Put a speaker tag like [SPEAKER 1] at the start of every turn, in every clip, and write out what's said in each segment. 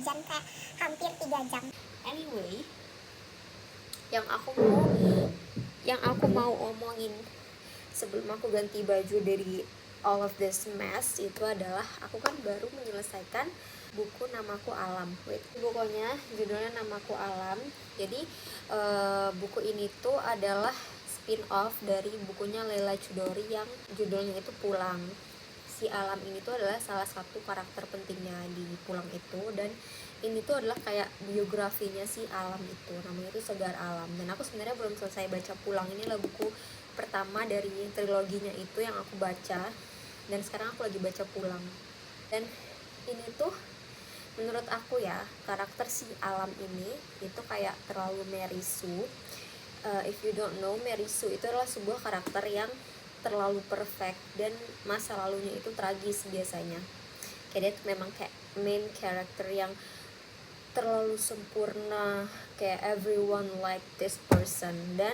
[SPEAKER 1] hujan kayak hampir 3 jam.
[SPEAKER 2] Anyway, yang aku mau omongin sebelum aku ganti baju dari all of this mess itu adalah aku kan baru menyelesaikan buku Namaku Alam. Bukunya judulnya Namaku Alam. Jadi buku ini tuh adalah spin-off dari bukunya Leila Chudori yang judulnya itu Pulang. Si Alam ini tuh adalah salah satu karakter pentingnya di Pulang itu, dan ini tuh adalah kayak biografinya si Alam itu, namanya itu Segar Alam. Dan aku sebenarnya belum selesai baca Pulang, ini adalah buku pertama dari triloginya itu yang aku baca, dan sekarang aku lagi baca Pulang. Dan ini tuh menurut aku ya, karakter si Alam ini itu kayak terlalu Mary Sue. If you don't know, Mary Sue itu adalah sebuah karakter yang terlalu perfect dan masa lalunya itu tragis biasanya. Kayak dia tuh memang kayak main character yang terlalu sempurna, kayak everyone like this person, dan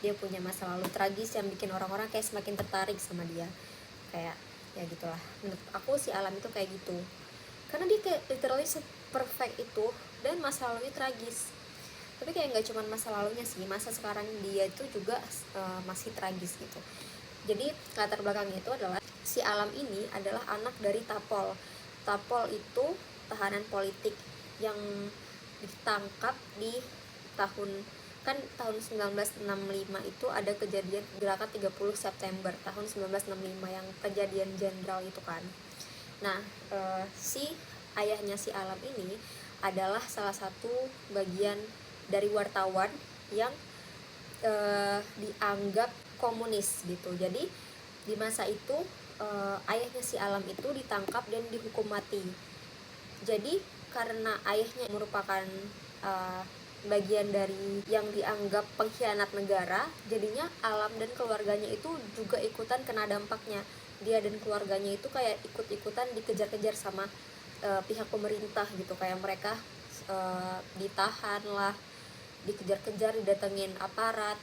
[SPEAKER 2] dia punya masa lalu tragis yang bikin orang-orang kayak semakin tertarik sama dia. Kayak ya gitulah, menurut aku si Alam itu kayak gitu karena dia kayak literally perfect itu dan masa lalunya tragis. Tapi kayak nggak cuma masa lalunya sih, masa sekarang dia itu juga masih tragis gitu. Jadi latar belakangnya itu adalah si Alam ini adalah anak dari Tapol. Tapol itu tahanan politik yang ditangkap di tahun 1965 itu ada kejadian gerakan 30 September tahun 1965 yang kejadian jenderal itu kan. Nah, si ayahnya si Alam ini adalah salah satu bagian dari wartawan yang dianggap komunis gitu. Jadi di masa itu ayahnya si Alam itu ditangkap dan dihukum mati. Jadi karena ayahnya merupakan bagian dari yang dianggap pengkhianat negara, jadinya Alam dan keluarganya itu juga ikutan kena dampaknya. Dia dan keluarganya itu kayak ikut-ikutan dikejar-kejar sama pihak pemerintah gitu, kayak mereka ditahan lah, dikejar-kejar, didatengin aparat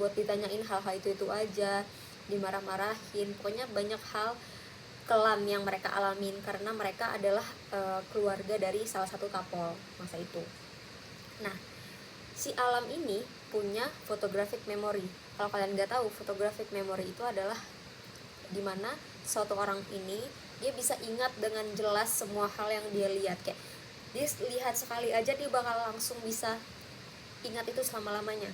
[SPEAKER 2] buat ditanyain hal-hal itu aja, dimarah-marahin, pokoknya banyak hal kelam yang mereka alamin karena mereka adalah keluarga dari salah satu tapol masa itu. Nah, si Alam ini punya photographic memory. Kalau kalian nggak tahu, photographic memory itu adalah dimana suatu orang ini dia bisa ingat dengan jelas semua hal yang dia lihat. Kayak dia lihat sekali aja dia bakal langsung bisa ingat itu selama-lamanya,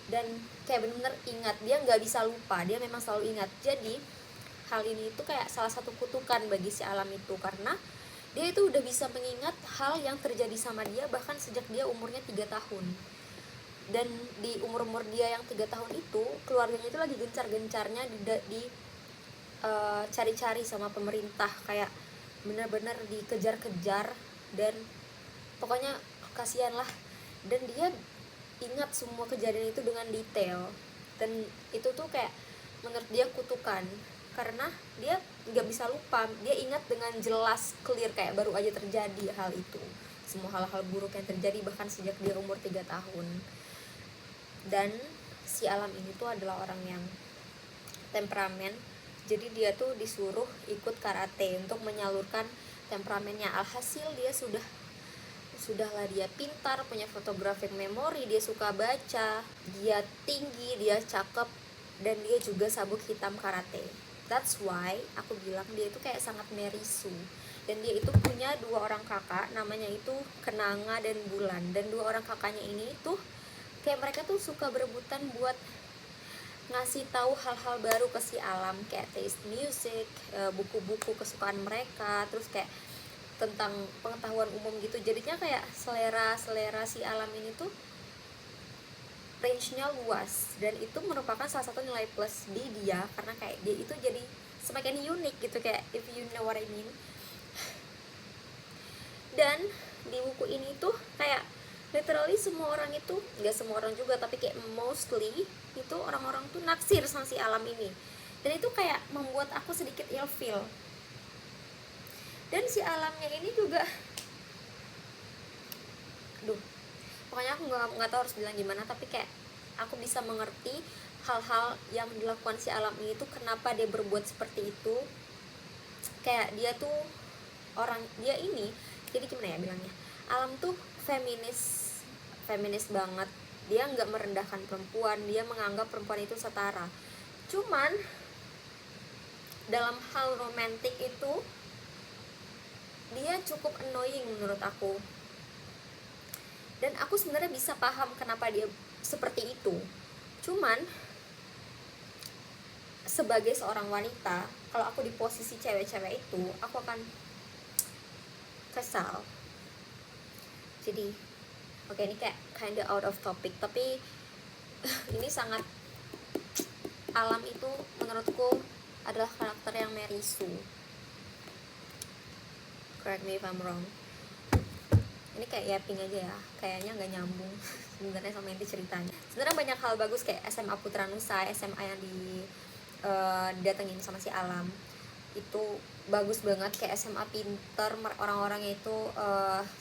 [SPEAKER 2] dan kayak bener-bener ingat, dia nggak bisa lupa, dia memang selalu ingat. Jadi hal ini itu kayak salah satu kutukan bagi si Alam itu, karena dia itu udah bisa mengingat hal yang terjadi sama dia bahkan sejak dia umurnya 3 tahun. Dan di umur-umur dia yang 3 tahun itu, keluarganya itu lagi gencar-gencarnya cari-cari sama pemerintah, kayak benar-benar dikejar-kejar, dan pokoknya kasihan lah. Dan dia ingat semua kejadian itu dengan detail, dan itu tuh kayak menurut dia kutukan karena dia nggak bisa lupa, dia ingat dengan jelas, clear, kayak baru aja terjadi hal itu, semua hal-hal buruk yang terjadi bahkan sejak dia umur 3 tahun. Dan si Alam ini tuh adalah orang yang temperamen, jadi dia tuh disuruh ikut karate untuk menyalurkan temperamennya. Alhasil dia sudahlah dia pintar, punya photographic memory, dia suka baca, dia tinggi, dia cakep, dan dia juga sabuk hitam karate. That's why aku bilang dia itu kayak sangat Mary Sue. Dan dia itu punya 2 orang kakak, namanya itu Kenanga dan Bulan. Dan 2 orang kakaknya ini tuh kayak mereka tuh suka berebutan buat ngasih tahu hal-hal baru ke si Alam, kayak taste music, buku-buku kesukaan mereka, terus kayak tentang pengetahuan umum gitu. Jadinya kayak selera si Alam ini tuh range-nya luas, dan itu merupakan salah satu nilai plus di dia karena kayak dia itu jadi semakin unik gitu, kayak if you know what I mean. Dan di buku ini tuh kayak literally semua orang itu, nggak semua orang juga tapi kayak mostly itu orang-orang tuh naksir sama si Alam ini, dan itu kayak membuat aku sedikit ilfeel. Dan si Alamnya ini juga, pokoknya aku nggak tahu harus bilang gimana, tapi kayak aku bisa mengerti hal-hal yang dilakukan si Alam ini tuh kenapa dia berbuat seperti itu. Kayak dia tuh dia ini Jadi gimana ya bilangnya, Alam tuh feminis banget. Dia nggak merendahkan perempuan, dia menganggap perempuan itu setara. Cuman dalam hal romantik itu dia cukup annoying menurut aku. Dan aku sebenarnya bisa paham kenapa dia seperti itu. Cuman sebagai seorang wanita, kalau aku di posisi cewek-cewek itu, aku akan kesal. Jadi oke, ini kayak kinda out of topic, tapi ini sangat, Alam itu menurutku adalah karakter yang Merisu. Correct me if I'm wrong. Ini kayak yapping aja ya, kayaknya nggak nyambung sebenarnya sama inti ceritanya. Sebenarnya banyak hal bagus kayak SMA Putra Nusa, SMA yang didatengin sama si Alam itu bagus banget, kayak SMA pinter, orang-orangnya itu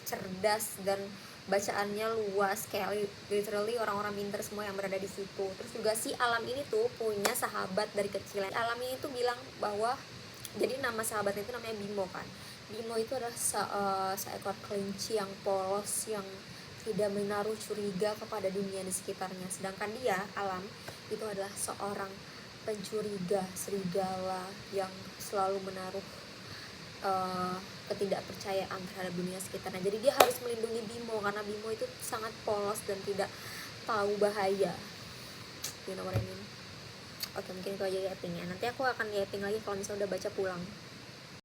[SPEAKER 2] cerdas dan bacaannya luas, kayak literally orang-orang pinter semua yang berada di situ. Terus juga si Alam ini tuh punya sahabat dari kecil. Alam ini tuh bilang bahwa, jadi nama sahabatnya itu namanya Bimo kan. Bimo itu adalah seekor kelinci yang polos, yang tidak menaruh curiga kepada dunia di sekitarnya. Sedangkan dia, Alam, itu adalah seorang pencuriga serigala yang selalu menaruh ketidakpercayaan terhadap dunia sekitarnya. Jadi dia harus melindungi Bimo karena Bimo itu sangat polos dan tidak tahu bahaya. You know what I mean? Oke, mungkin itu aja yappingnya. Nanti aku akan yapping lagi kalau misalnya udah baca pulang.